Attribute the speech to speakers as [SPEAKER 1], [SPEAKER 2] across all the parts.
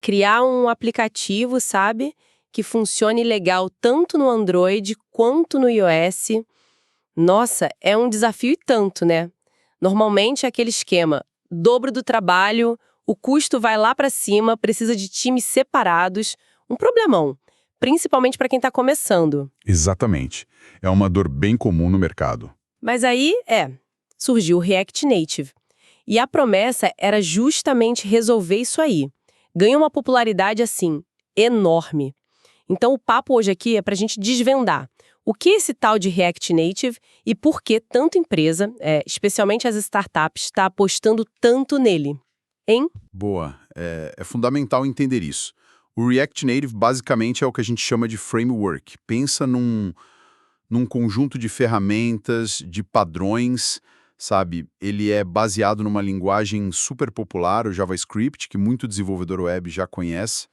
[SPEAKER 1] criar um aplicativo, sabe, que funcione legal tanto no Android quanto no iOS. Nossa, é um desafio e tanto, né? Normalmente é aquele esquema, dobro do trabalho, o custo vai lá para cima, precisa de times separados, um problemão, principalmente para quem está começando.
[SPEAKER 2] Exatamente. É uma dor bem comum no mercado.
[SPEAKER 1] Mas aí, surgiu o React Native. E a promessa era justamente resolver isso aí. Ganhou uma popularidade, assim, enorme. Então o papo hoje aqui é para a gente desvendar o que é esse tal de React Native e por que tanta empresa, especialmente as startups, está apostando tanto nele. Hein?
[SPEAKER 2] Boa. É fundamental entender isso. O React Native basicamente é o que a gente chama de framework. Pensa num conjunto de ferramentas, de padrões, sabe? Ele é baseado numa linguagem super popular, o JavaScript, que muito desenvolvedor web já conhece.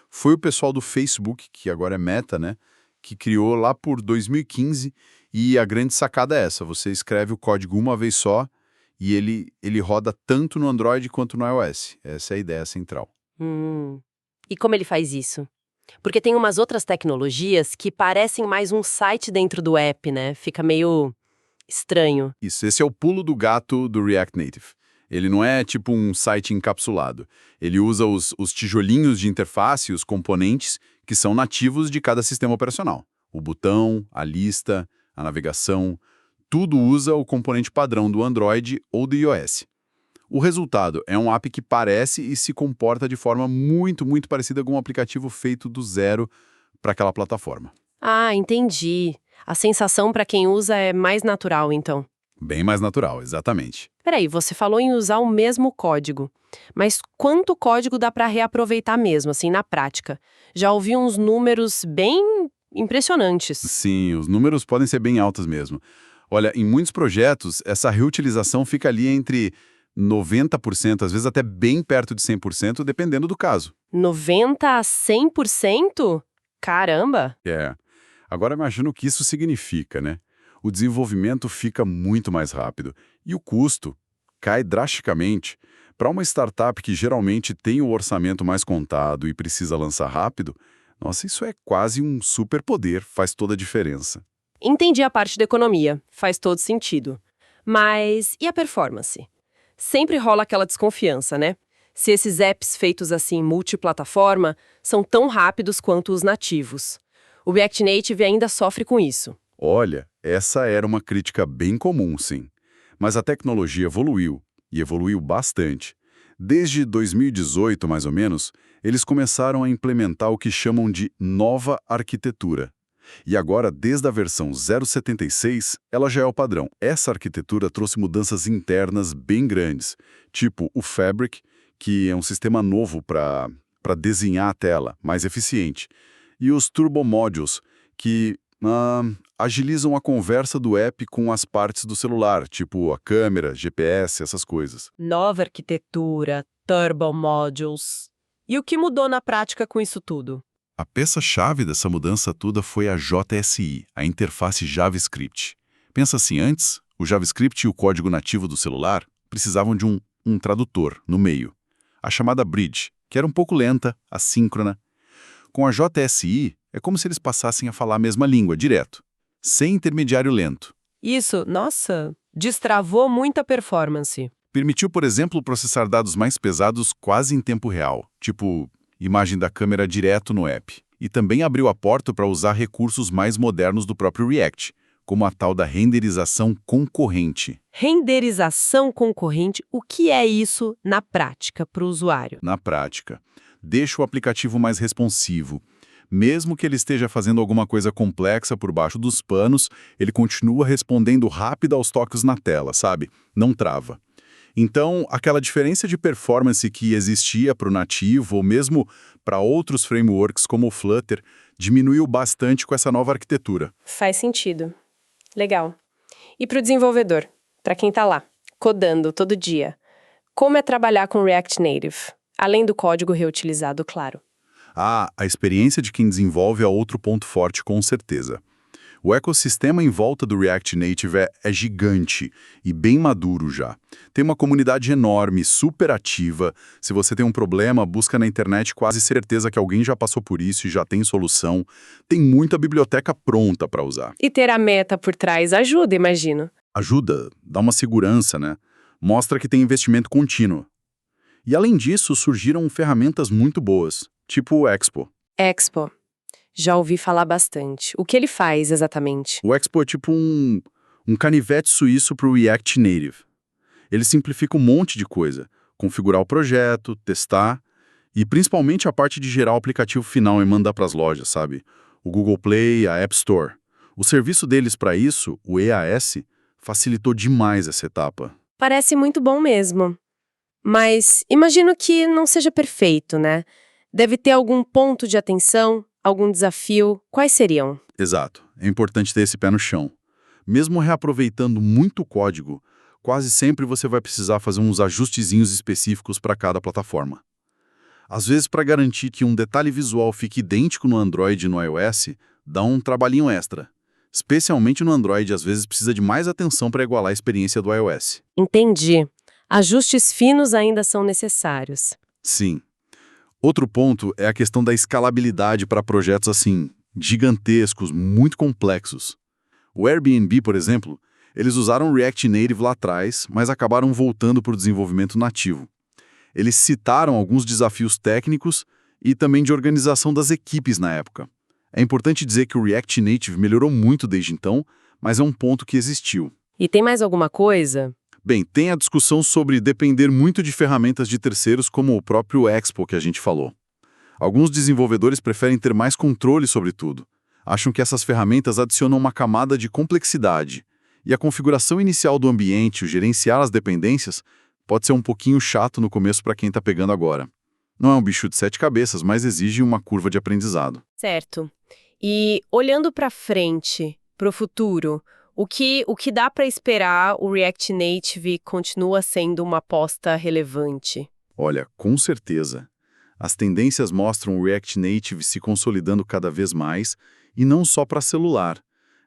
[SPEAKER 2] Foi o pessoal do Facebook, que agora é Meta, né? Que criou lá por 2015, e a grande sacada é essa: você escreve o código uma vez só e ele roda tanto no Android quanto no iOS. Essa é a ideia central.
[SPEAKER 1] E como ele faz isso? Porque tem umas outras tecnologias que parecem mais um site dentro do app, né? Fica meio estranho.
[SPEAKER 2] Isso, esse é o pulo do gato do React Native. Ele não é tipo um site encapsulado. Ele usa os tijolinhos de interface, os componentes, que são nativos de cada sistema operacional. O botão, a lista, a navegação, tudo usa o componente padrão do Android ou do iOS. O resultado é um app que parece e se comporta de forma muito, muito parecida com um aplicativo feito do zero para aquela plataforma.
[SPEAKER 1] Ah, entendi. A sensação para quem usa é mais natural, então.
[SPEAKER 2] Bem mais natural, exatamente.
[SPEAKER 1] Peraí, você falou em usar o mesmo código. Mas quanto código dá para reaproveitar mesmo, assim, na prática? Já ouvi uns números bem impressionantes.
[SPEAKER 2] Sim, os números podem ser bem altos mesmo. Olha, em muitos projetos, essa reutilização fica ali entre 90%, às vezes até bem perto de 100%, dependendo do caso.
[SPEAKER 1] 90 a 100%? Caramba!
[SPEAKER 2] Agora imagina o que isso significa, né? O desenvolvimento fica muito mais rápido e o custo cai drasticamente. Para uma startup que geralmente tem o orçamento mais contado e precisa lançar rápido, nossa, isso é quase um superpoder, faz toda a diferença.
[SPEAKER 1] Entendi a parte da economia, faz todo sentido. Mas e a performance? Sempre rola aquela desconfiança, né? Se esses apps feitos assim multiplataforma são tão rápidos quanto os nativos. O React Native ainda sofre com isso.
[SPEAKER 2] Olha, essa era uma crítica bem comum, sim. Mas a tecnologia evoluiu, e evoluiu bastante. Desde 2018, mais ou menos, eles começaram a implementar o que chamam de nova arquitetura. E agora, desde a versão 0.76, ela já é o padrão. Essa arquitetura trouxe mudanças internas bem grandes, tipo o Fabric, que é um sistema novo para desenhar a tela, mais eficiente, e os Turbo Modules, que agilizam a conversa do app com as partes do celular, tipo a câmera, GPS, essas coisas.
[SPEAKER 1] Nova arquitetura, Turbo Modules. E o que mudou na prática com isso tudo?
[SPEAKER 2] A peça-chave dessa mudança toda foi a JSI, a interface JavaScript. Pensa assim, antes, o JavaScript e o código nativo do celular precisavam de um tradutor no meio. A chamada bridge, que era um pouco lenta, assíncrona. Com a JSI, é como se eles passassem a falar a mesma língua, direto, sem intermediário lento.
[SPEAKER 1] Isso, nossa, destravou muita performance.
[SPEAKER 2] Permitiu, por exemplo, processar dados mais pesados quase em tempo real, tipo imagem da câmera direto no app. E também abriu a porta para usar recursos mais modernos do próprio React, como a tal da renderização concorrente.
[SPEAKER 1] Renderização concorrente, o que é isso na prática para o usuário?
[SPEAKER 2] Na prática, deixa o aplicativo mais responsivo. Mesmo que ele esteja fazendo alguma coisa complexa por baixo dos panos, ele continua respondendo rápido aos toques na tela, sabe? Não trava. Então, aquela diferença de performance que existia para o nativo ou mesmo para outros frameworks como o Flutter diminuiu bastante com essa nova arquitetura.
[SPEAKER 1] Faz sentido. Legal. E para o desenvolvedor, para quem está lá, codando todo dia, como é trabalhar com React Native? Além do código reutilizado, claro.
[SPEAKER 2] A experiência de quem desenvolve é outro ponto forte, com certeza. O ecossistema em volta do React Native é gigante e bem maduro já. Tem uma comunidade enorme, super ativa. Se você tem um problema, busca na internet, quase certeza que alguém já passou por isso e já tem solução. Tem muita biblioteca pronta para usar.
[SPEAKER 1] E ter a meta por trás ajuda, imagino.
[SPEAKER 2] Ajuda, dá uma segurança, né? Mostra que tem investimento contínuo. E além disso, surgiram ferramentas muito boas, tipo o Expo.
[SPEAKER 1] Expo. Já ouvi falar bastante. O que ele faz exatamente?
[SPEAKER 2] O Expo é tipo um canivete suíço para o React Native. Ele simplifica um monte de coisa, configurar o projeto, testar e principalmente a parte de gerar o aplicativo final e mandar para as lojas, sabe? O Google Play, a App Store. O serviço deles para isso, o EAS, facilitou demais essa etapa.
[SPEAKER 1] Parece muito bom mesmo. Mas imagino que não seja perfeito, né? Deve ter algum ponto de atenção, algum desafio. Quais seriam?
[SPEAKER 2] Exato. É importante ter esse pé no chão. Mesmo reaproveitando muito código, quase sempre você vai precisar fazer uns ajustezinhos específicos para cada plataforma. Às vezes, para garantir que um detalhe visual fique idêntico no Android e no iOS, dá um trabalhinho extra. Especialmente no Android, às vezes precisa de mais atenção para igualar a experiência do iOS.
[SPEAKER 1] Entendi. Ajustes finos ainda são necessários.
[SPEAKER 2] Sim. Outro ponto é a questão da escalabilidade para projetos assim, gigantescos, muito complexos. O Airbnb, por exemplo, eles usaram React Native lá atrás, mas acabaram voltando para o desenvolvimento nativo. Eles citaram alguns desafios técnicos e também de organização das equipes na época. É importante dizer que o React Native melhorou muito desde então, mas é um ponto que existiu.
[SPEAKER 1] E tem mais alguma coisa?
[SPEAKER 2] Bem, tem a discussão sobre depender muito de ferramentas de terceiros como o próprio Expo que a gente falou. Alguns desenvolvedores preferem ter mais controle sobre tudo. Acham que essas ferramentas adicionam uma camada de complexidade. E a configuração inicial do ambiente, o gerenciar as dependências, pode ser um pouquinho chato no começo para quem está pegando agora. Não é um bicho de 7 cabeças, mas exige uma curva de aprendizado.
[SPEAKER 1] Certo. E olhando para frente, para o futuro, o que dá para esperar o React Native continua sendo uma aposta relevante?
[SPEAKER 2] Olha, com certeza. As tendências mostram o React Native se consolidando cada vez mais, e não só para celular.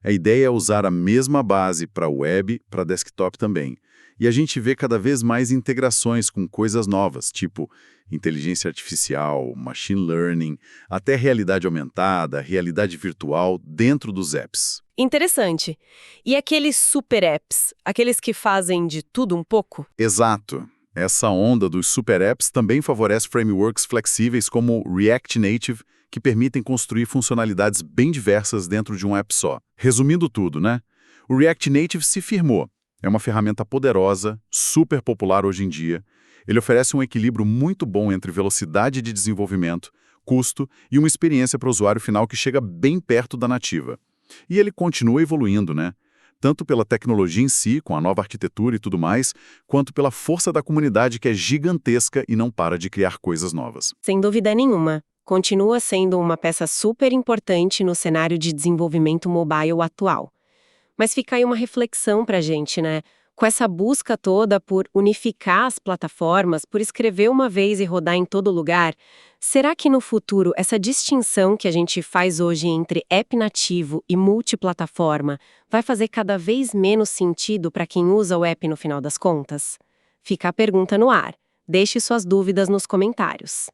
[SPEAKER 2] A ideia é usar a mesma base para web, para desktop também. E a gente vê cada vez mais integrações com coisas novas, tipo inteligência artificial, machine learning, até realidade aumentada, realidade virtual dentro dos apps.
[SPEAKER 1] Interessante. E aqueles super apps, aqueles que fazem de tudo um pouco?
[SPEAKER 2] Exato. Essa onda dos super apps também favorece frameworks flexíveis como React Native, que permitem construir funcionalidades bem diversas dentro de um app só. Resumindo tudo, né? O React Native se firmou. É uma ferramenta poderosa, super popular hoje em dia. Ele oferece um equilíbrio muito bom entre velocidade de desenvolvimento, custo e uma experiência para o usuário final que chega bem perto da nativa. E ele continua evoluindo, né? Tanto pela tecnologia em si, com a nova arquitetura e tudo mais, quanto pela força da comunidade que é gigantesca e não para de criar coisas novas.
[SPEAKER 1] Sem dúvida nenhuma. Continua sendo uma peça super importante no cenário de desenvolvimento mobile atual. Mas fica aí uma reflexão pra gente, né? Com essa busca toda por unificar as plataformas, por escrever uma vez e rodar em todo lugar, será que no futuro essa distinção que a gente faz hoje entre app nativo e multiplataforma vai fazer cada vez menos sentido para quem usa o app no final das contas? Fica a pergunta no ar. Deixe suas dúvidas nos comentários.